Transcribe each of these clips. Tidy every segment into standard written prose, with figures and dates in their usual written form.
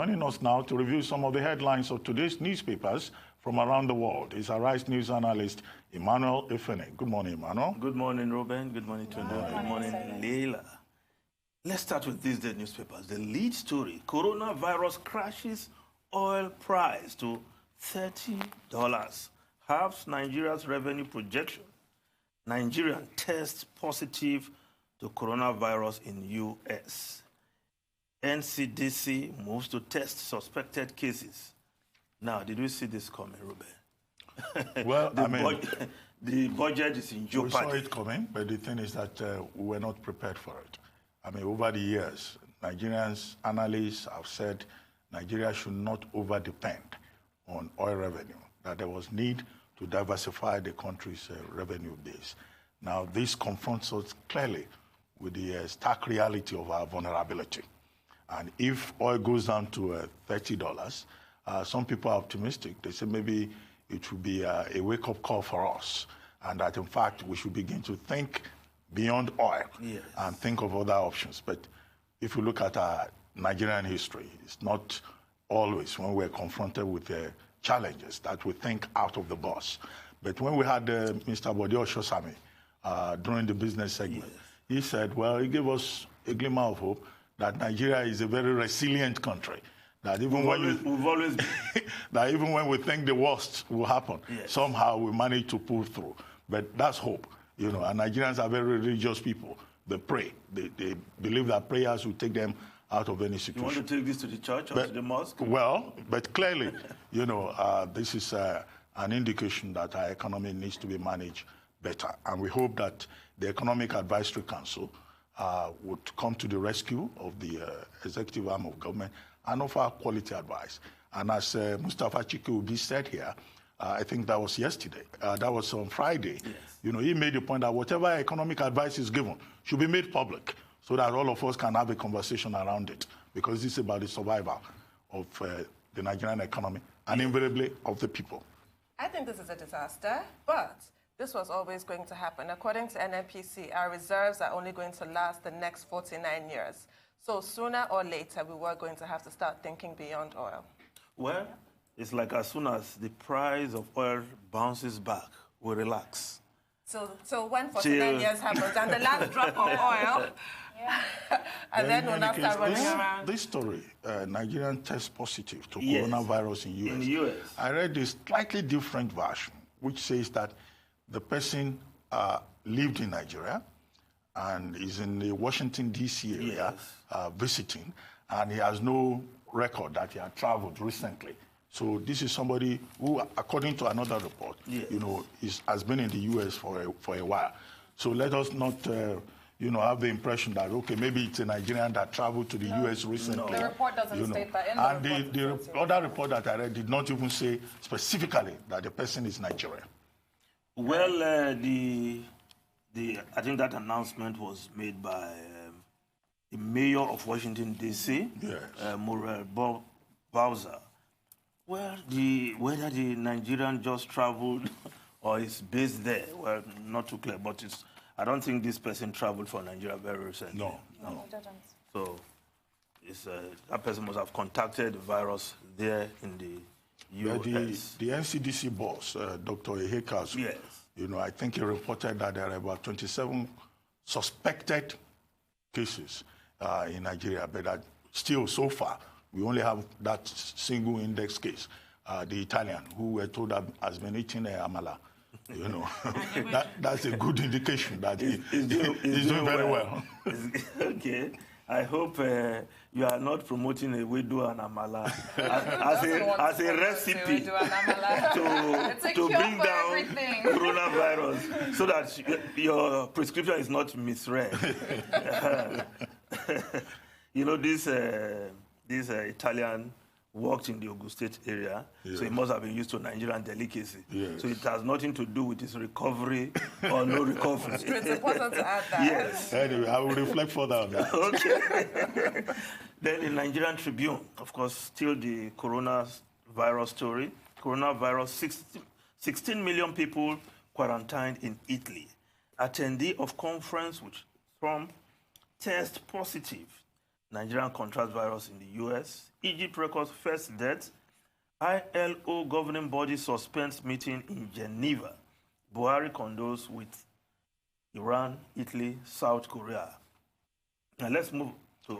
Joining us now to review some of the headlines of today's newspapers from around the world is Arise News analyst Emmanuel Efeni. Good morning, Emmanuel. Good morning, Ruben. Good morning, Tunde. Good morning, Leila. Let's start with these day newspapers. The lead story, coronavirus crashes oil price to $30. Halves Nigeria's revenue projection. Nigerian tests positive to coronavirus in U.S. NCDC moves to test suspected cases. Now, did we see this coming, Ruben? Well, the budget is in jeopardy. We saw it coming, but the thing is that we were not prepared for it. I mean, over the years, Nigerians, analysts have said Nigeria should not over-depend on oil revenue, that there was need to diversify the country's revenue base. Now, this confronts us clearly with the stark reality of our vulnerability. And if oil goes down to $30, some people are optimistic. They say maybe it will be a wake-up call for us, and that, in fact, we should begin to think beyond oil and think of other options. But if you look at our Nigerian history, it's not always when we're confronted with challenges that we think out of the box. But when we had Mr. Bode Oshosami during the business segment, he said, well, he gave us a glimmer of hope that Nigeria is a very resilient country. That even that even when we think the worst will happen, somehow we manage to pull through. But that's hope, you know. And Nigerians are very religious people. They pray. They believe that prayers will take them out of any situation. You want to take this to the church or to the mosque? Well, but clearly, you know, this is an indication that our economy needs to be managed better. And we hope that the Economic Advisory Council would come to the rescue of the executive arm of government and offer quality advice. And as Mustafa Chike said here, I think that was yesterday, that was on Friday, you know, he made the point that whatever economic advice is given should be made public so that all of us can have a conversation around it, because this is about the survival of the Nigerian economy and invariably of the people. I think this is a disaster, but this was always going to happen. According to NNPC, our reserves are only going to last the next 49 years. So sooner or later, we were going to have to start thinking beyond oil. Well, it's like as soon as the price of oil bounces back, we relax. So when 49 years happens and the last drop of oil, and then we'll not start running around. This story, Nigerian test positive to coronavirus in US. In the US. I read a slightly different version, which says that the person lived in Nigeria and is in the Washington, D.C. area visiting, and he has no record that he had traveled recently. So this is somebody who, according to another report, you know, has been in the U.S. for a while. So let us not, you know, have the impression that, okay, maybe it's a Nigerian that traveled to the U.S. recently. The report doesn't state that. And the other report that I read did not even say specifically that the person is Nigerian. Well, I think that announcement was made by the mayor of Washington, D.C., Muriel Bowser. Well, whether the Nigerian just traveled or is based there, well, not too clear, but I don't think this person traveled for Nigeria very recently. No. So that person must have contacted the virus there in the U.S. The NCDC boss, Dr. Ehekazu, you know, I think he reported that there are about 27 suspected cases in Nigeria, but that still, so far, we only have that single index case, the Italian, who we're told has been eating amala. You know, that's a good indication that he's doing very well. Okay. I hope you are not promoting a wedu and amala as a recipe to bring down coronavirus so that your prescription is not misread. You know, this Italian worked in the Ogun State area, so he must have been used to Nigerian delicacy. So it has nothing to do with his recovery or no recovery. It's important to add that. Anyway, I will reflect further on that. Okay. Then in Nigerian Tribune, of course, still the coronavirus story. Coronavirus, 16 million people quarantined in Italy. Attendee of conference with Trump test positive. Nigerian contrast virus in the US. Egypt records first death. ILO governing body suspends meeting in Geneva. Buhari condoles with Iran, Italy, South Korea. Now let's move to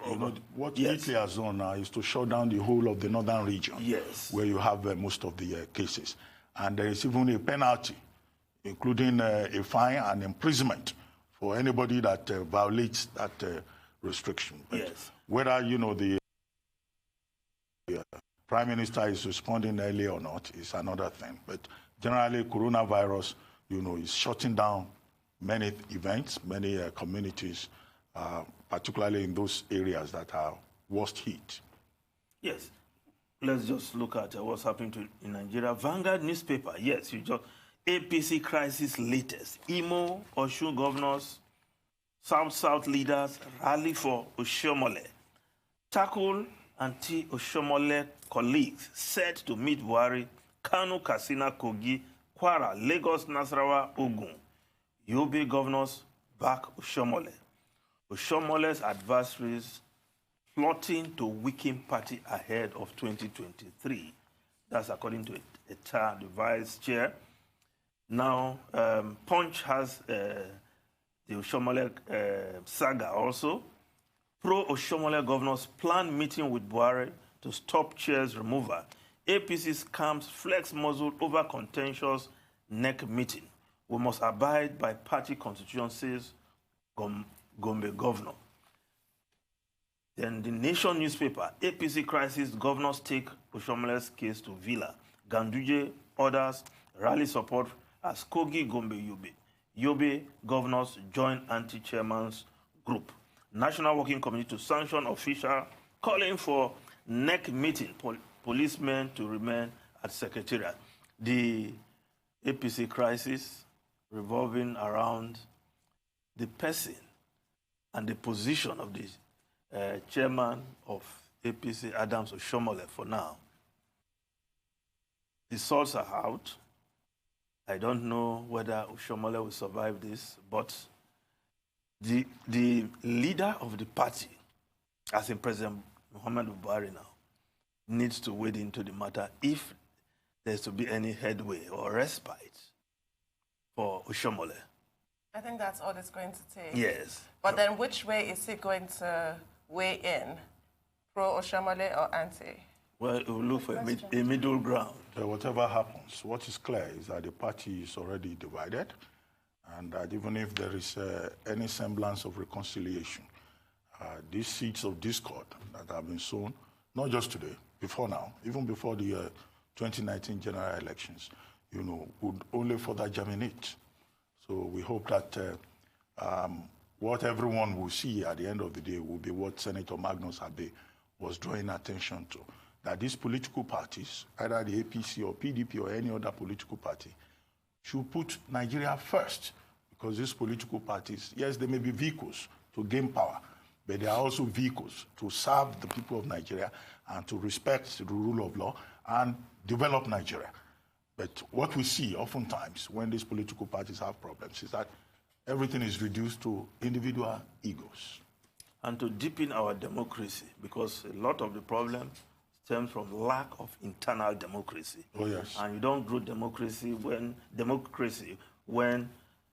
what Italy has done now is to shut down the whole of the northern region, where you have most of the cases. And there is even a penalty, including a fine and imprisonment for anybody that violates that restriction. But whether, the Prime Minister is responding early or not is another thing. But generally, coronavirus, is shutting down many events, many communities, particularly in those areas that are worst hit. Yes. Let's just look at what's happening in Nigeria. Vanguard newspaper, APC crisis latest. Imo, Osun governors, South leaders rally for Oshiomhole. Tackle anti-Oshiomhole colleagues set to meet Buhari, Kano, Katsina, Kogi, Kwara, Lagos, Nasarawa, Ogun. Yobe governors back Oshiomhole. Oshiomhole's adversaries plotting to weaken party ahead of 2023. That's according to Eta, the vice chair. Now, Punch has the Oshiomhole saga also. Pro-Oshiomhole governors plan meeting with Buhari to stop chairs removal. APC scams flex muzzle over contentious neck meeting. We must abide by party constitution, says Gombe governor. Then the Nation newspaper, APC crisis, governors take Oshiomhole's case to Villa. Ganduje orders rally support as Kogi, Gombe, Yobe. Yobe governors join anti-chairman's group. National Working Committee to sanction official calling for neck meeting, policemen to remain at Secretariat. The APC crisis revolving around the person and the position of the chairman of APC, Adams Oshiomhole, for now. The results are out. I don't know whether Oshiomhole will survive this, but the leader of the party, as in President Muhammadu Buhari now, needs to wade into the matter if there's to be any headway or respite for Oshiomhole. I think that's all it's going to take. Yes. But then which way is he going to weigh in? Pro-Oshiomhole or anti? Well, we'll look for a middle ground. Whatever happens, what is clear is that the party is already divided, and that even if there is any semblance of reconciliation, these seeds of discord that have been sown, not just today, before now, even before the 2019 general elections, would only further germinate. So we hope that what everyone will see at the end of the day will be what Senator Magnus Abe was drawing attention to, that these political parties, either the APC or PDP or any other political party, should put Nigeria first, because these political parties, yes, they may be vehicles to gain power, but they are also vehicles to serve the people of Nigeria and to respect the rule of law and develop Nigeria. But what we see oftentimes when these political parties have problems is that everything is reduced to individual egos. And to deepen our democracy, because a lot of the problem stems from lack of internal democracy. Oh, yes. And you don't grow democracy when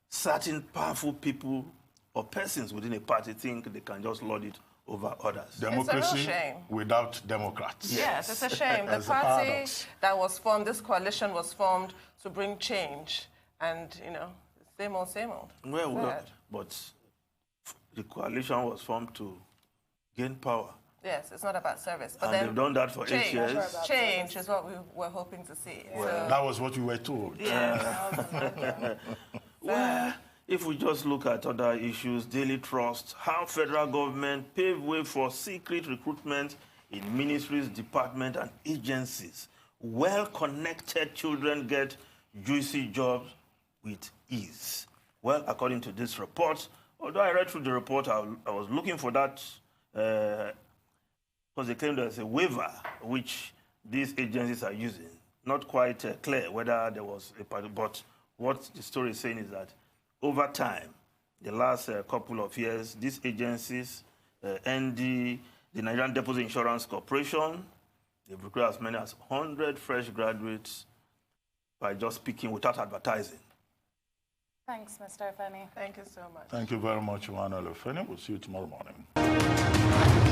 certain powerful people or persons within a party think they can just lord it over others. Democracy without Democrats. Yes, it's a shame. The party that was formed, this coalition was formed to bring change. And, same old, same old. Well, but the coalition was formed to gain power. Yes, it's not about service. But and then they've done that for 8 years. Change is what we were hoping to see. Well, so. That was what we were told. Yeah. Well, if we just look at other issues, daily trust, how federal government paved way for secret recruitment in ministries, departments, and agencies. Well-connected children get juicy jobs with ease. Well, according to this report, although I read through the report, I was looking for that because they claim there's a waiver which these agencies are using. Not quite clear whether there was a part, but what the story is saying is that over time, the last couple of years, these agencies, ND, The Nigerian Deposit Insurance Corporation, they've recruited as many as 100 fresh graduates by just speaking without advertising. Thanks, Mr. Efeni. Thank you so much. Thank you very much, Emmanuel Efeni. We'll see you tomorrow morning.